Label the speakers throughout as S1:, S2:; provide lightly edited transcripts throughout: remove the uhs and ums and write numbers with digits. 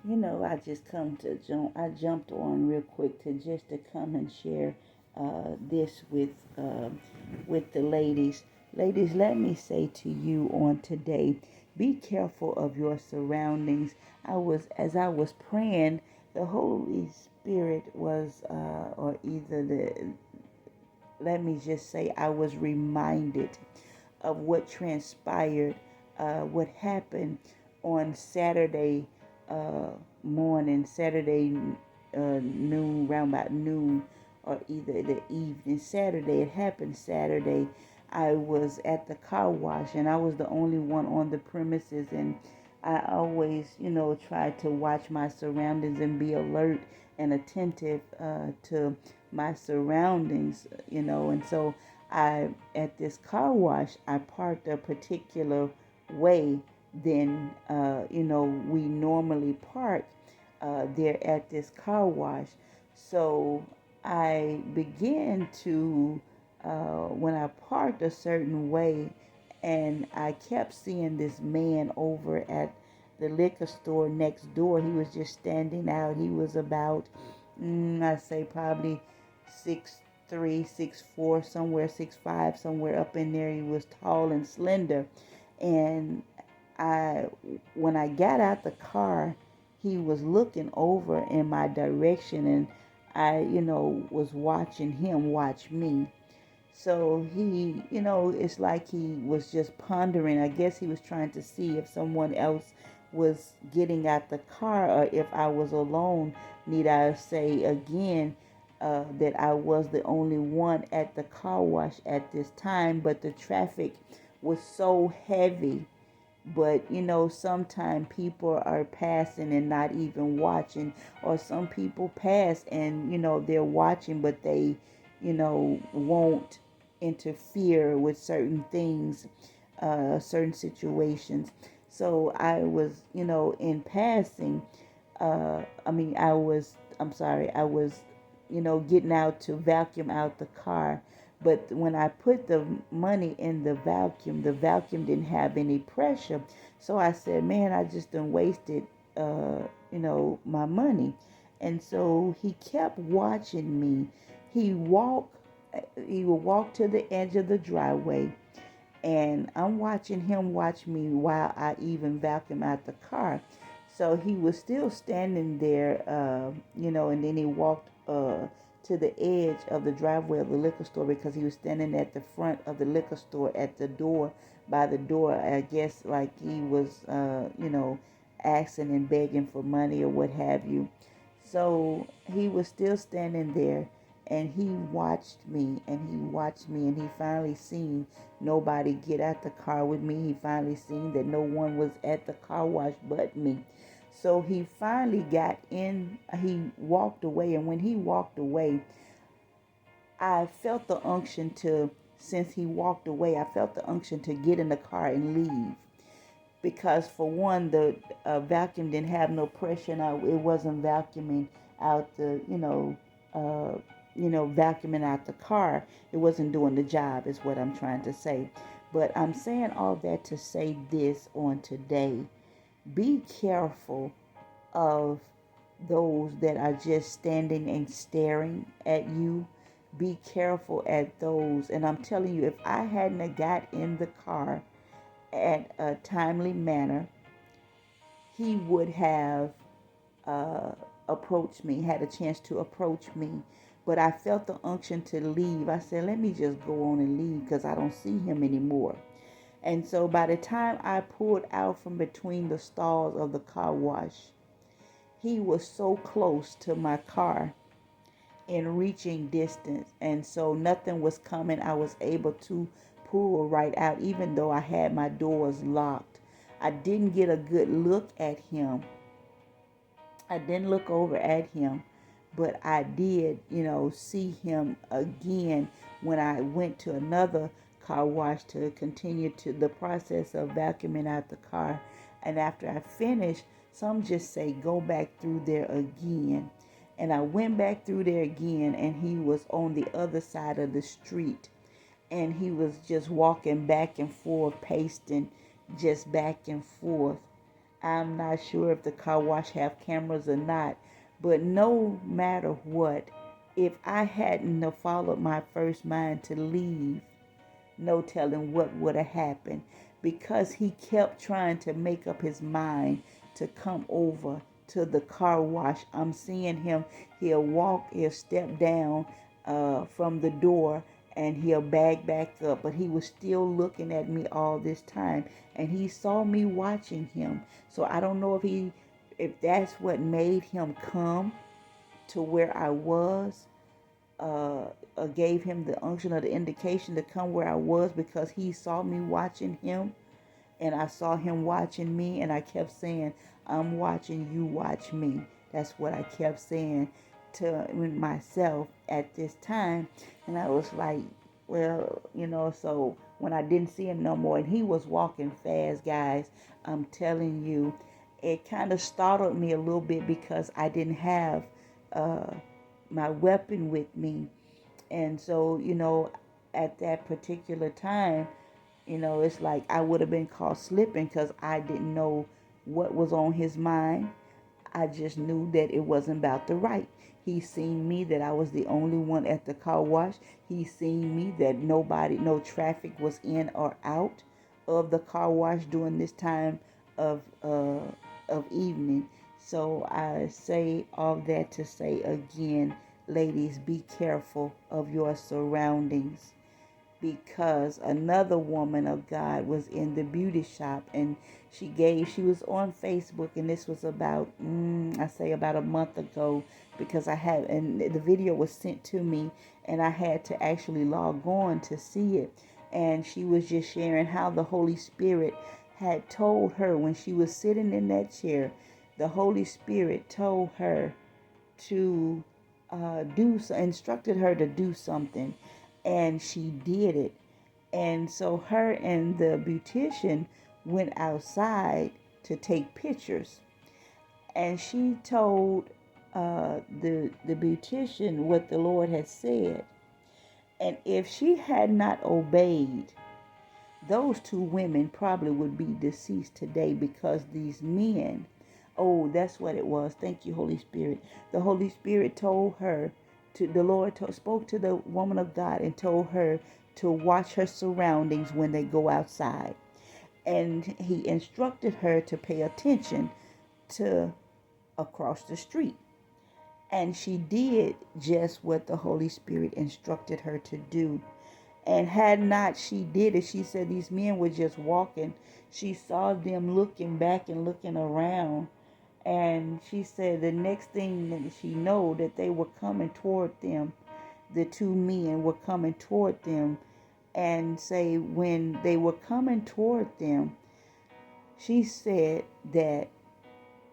S1: I just I jumped on real quick to come and share this with the ladies. Ladies, let me say to you on today, be careful of your surroundings. As I was praying, the Holy Spirit was, or either let me just say, I was reminded of what transpired, what happened on Saturday uh, morning, Saturday noon, round about noon, or either the evening. Saturday, it happened Saturday. I was at the car wash and I was the only one on the premises, and I always, try to watch my surroundings and be alert and attentive to my surroundings, and so at this car wash, I parked a particular way than, we normally park there at this car wash. So I began to, when I parked a certain way, and I kept seeing this man over at the liquor store next door. He was just standing out. He was about, I say probably 6'3", 6'4", somewhere 6'5", somewhere up in there. He was tall and slender, and I when I got out the car, he was looking over in my direction, and I, was watching him watch me. So he, it's like he was just pondering. I guess he was trying to see if someone else was getting out the car or if I was alone. Need I say again that I was the only one at the car wash at this time, but the traffic was so heavy. But sometimes people are passing and not even watching, or some people pass and they're watching, but they won't interfere with certain things, certain situations. So I was, in passing, I'm sorry, I was, getting out to vacuum out the car. But when I put the money in the vacuum didn't have any pressure. So I said, man, I just done wasted, my money. And so he kept watching me. He walked, he would walk to the edge of the driveway, and I'm watching him watch me while I even vacuum out the car. So he was still standing there, and then he walked to the edge of the driveway of the liquor store, because he was standing at the front of the liquor store at the door, by the door. I guess like he was, asking and begging for money or what have you. So he was still standing there, and he watched me and he watched me, and he finally seen nobody get out the car with me. He finally seen that no one was at the car wash but me. So he finally got in, he walked away, and when he walked away, I felt the unction to, since he walked away, I felt the unction to get in the car and leave, because for one, the vacuum didn't have no pressure, and it wasn't vacuuming out the, vacuuming out the car. It wasn't doing the job, is what I'm trying to say. But I'm saying all that to say this on today: be careful of those that are just standing and staring at you. Be careful at those. And I'm telling you, if I hadn't have got in the car at a timely manner, he would have uh, approached me, had a chance to approach me. But I felt the unction to leave. I said, let me just go on and leave because I don't see him anymore. And so by the time I pulled out from between the stalls of the car wash, he was so close to my car in reaching distance. And so nothing was coming. I was able to pull right out, even though I had my doors locked. I didn't get a good look at him. I didn't look over at him, but I did, see him again when I went to another car wash to continue to the process of vacuuming out the car. And after I finished, some just say, go back through there again. And I went back through there again, and he was on the other side of the street. And he was just walking back and forth, pasting just back and forth. I'm not sure if the car wash have cameras or not, but no matter what, if I hadn't have followed my first mind to leave, no telling what would have happened, because he kept trying to make up his mind to come over to the car wash. I'm seeing him. He'll step down from the door, and he'll bag back up. But he was still looking at me all this time, and he saw me watching him. So I don't know if that's what made him come to where I was, uh, gave him the unction or the indication to come where I was, because he saw me watching him and I saw him watching me, and I kept saying, I'm watching you, watch me. That's what I kept saying to myself at this time. And I was like, well, so when I didn't see him no more, and he was walking fast, guys, I'm telling you, it kind of startled me a little bit, because I didn't have uh, my weapon with me. And so, at that particular time, it's like I would have been caught slipping, because I didn't know what was on his mind. I just knew that it wasn't about the right. He seen me that I was the only one at the car wash. He seen me that no traffic was in or out of the car wash during this time of evening. So I say all that to say again, ladies, be careful of your surroundings, because another woman of God was in the beauty shop, and she was on Facebook, and this was about I say about a month ago, because and the video was sent to me, and I had to actually log on to see it. And she was just sharing how the Holy Spirit had told her when she was sitting in that chair. The Holy Spirit told her to instructed her to do something, and she did it. And so her and the beautician went outside to take pictures, and she told the beautician what the Lord had said. And if she had not obeyed, those two women probably would be deceased today, because these men, oh, that's what it was. Thank you, Holy Spirit. The Holy Spirit told her the Lord spoke to the woman of God and told her to watch her surroundings when they go outside. And he instructed her to pay attention to across the street. And she did just what the Holy Spirit instructed her to do. And had not she did it, she said these men were just walking. She saw them looking back and looking around. And she said the next thing that she know, that they were coming toward them. The two men were coming toward them. And say when they were coming toward them, she said that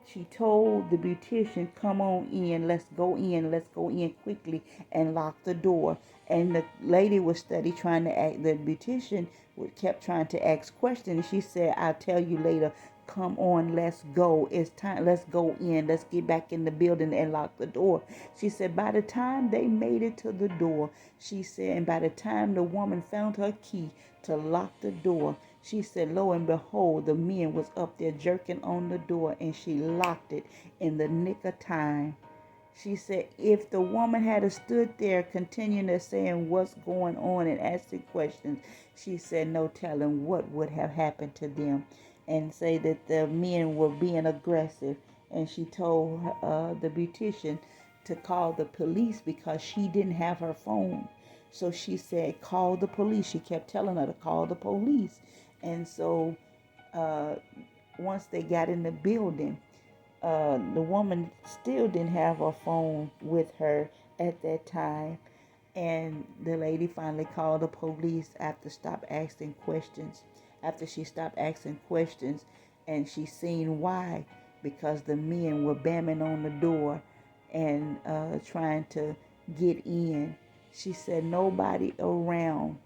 S1: she told the beautician, come on in, let's go in quickly, and lock the door. And the lady was steady trying to act, the beautician kept trying to ask questions. She said, I'll tell you later, come on, let's go. It's time, let's go in, let's get back in the building and lock the door. She said, by the time they made it to the door, she said, and by the time the woman found her key to lock the door, she said, lo and behold, the men was up there jerking on the door, and she locked it in the nick of time. She said, if the woman had stood there continuing to saying what's going on and asking questions, she said, no telling what would have happened to them. And say that the men were being aggressive. And she told the beautician to call the police, because she didn't have her phone. So she said, call the police. She kept telling her to call the police. And so once they got in the building, the woman still didn't have her phone with her at that time. And the lady finally called the police after she stopped asking questions, and she seen why, because the men were bamming on the door and trying to get in. She said nobody around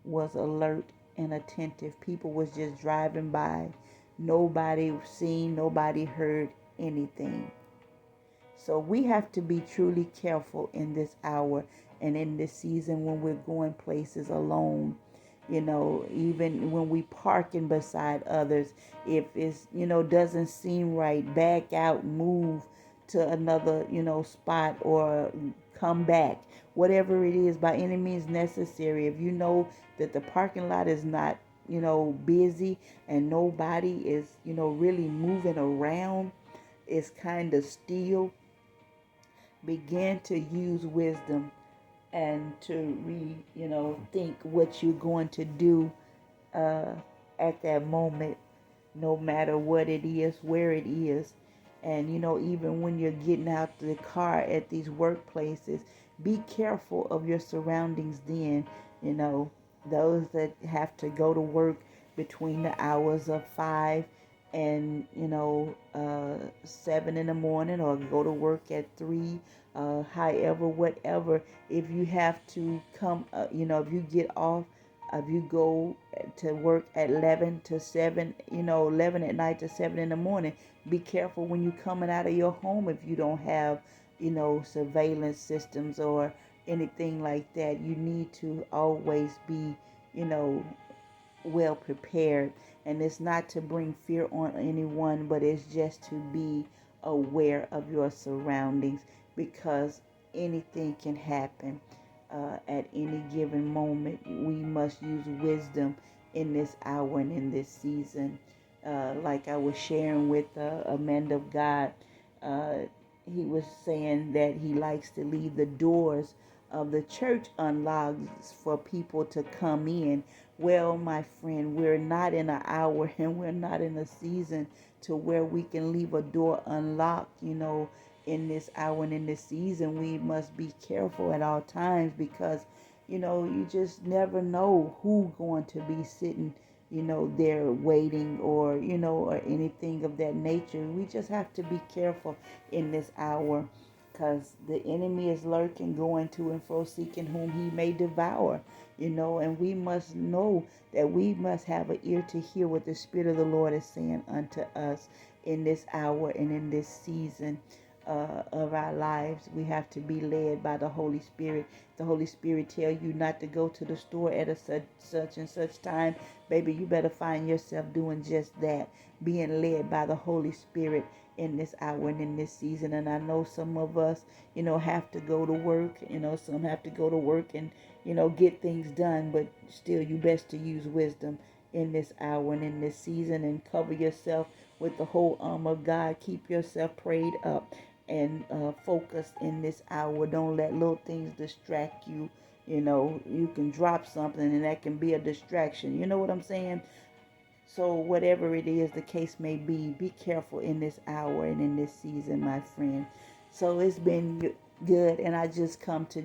S1: was alert and attentive. People was just driving by. Nobody seen, nobody heard anything. So we have to be truly careful in this hour and in this season when we're going places alone. Even when we parking beside others, if it's, doesn't seem right, back out, move to another, spot, or come back. Whatever it is, by any means necessary. If you know that the parking lot is not, busy, and nobody is, really moving around, it's kind of still, begin to use wisdom and to think what you're going to do uh, at that moment, no matter what it is, where it is. And even when you're getting out the car at these workplaces, be careful of your surroundings then. You know, those that have to go to work between the hours of 5 and 7 in the morning, or go to work at 3, however, whatever. If you have to come, if you get off, if you go to work at 11 to 7, 11 at night to 7 in the morning, be careful when you're coming out of your home. If you don't have, surveillance systems or anything like that, you need to always be, you know, well prepared. And it's not to bring fear on anyone, but it's just to be aware of your surroundings, because anything can happen at any given moment. We must use wisdom in this hour and in this season. Like I was sharing with a man of God, uh, he was saying that he likes to leave the doors of the church unlocked for people to come in. Well, my friend, we're not in an hour and we're not in a season to where we can leave a door unlocked. In this hour and in this season, we must be careful at all times, because you just never know who going to be sitting there waiting, or or anything of that nature. We just have to be careful in this hour, because the enemy is lurking, going to and fro, seeking whom he may devour. And we must know that we must have an ear to hear what the Spirit of the Lord is saying unto us in this hour and in this season of our lives. We have to be led by the Holy Spirit. The Holy Spirit tell you not to go to the store at a such and such time, baby, you better find yourself doing just that, being led by the Holy Spirit in this hour and in this season. And I know some of us, have to go to work. Some have to go to work and, get things done. But still, you best to use wisdom in this hour and in this season, and cover yourself with the whole armor of God. Keep yourself prayed up and focused in this hour. Don't let little things distract you. You can drop something and that can be a distraction. You know what I'm saying? So whatever it is the case may be careful in this hour and in this season, my friend. So it's been good, and I just come to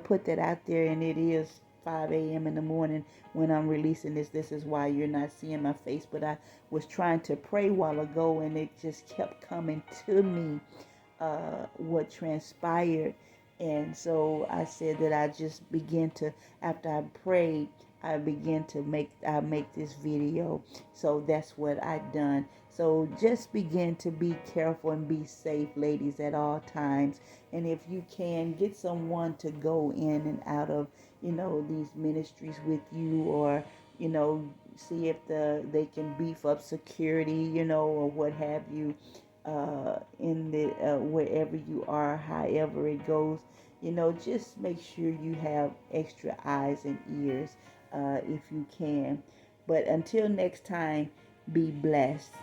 S1: put that out there. And it is 5 a.m. in the morning when I'm releasing this. This is why you're not seeing my face, but I was trying to pray a while ago, and it just kept coming to me what transpired. And so I said that I just began to, after I prayed, I make this video. So that's what I done. So just begin to be careful and be safe, ladies, at all times. And if you can, get someone to go in and out of, these ministries with you, or, see if they can beef up security, or what have you, in the wherever you are, however it goes. Just make sure you have extra eyes and ears if you can. But until next time, be blessed.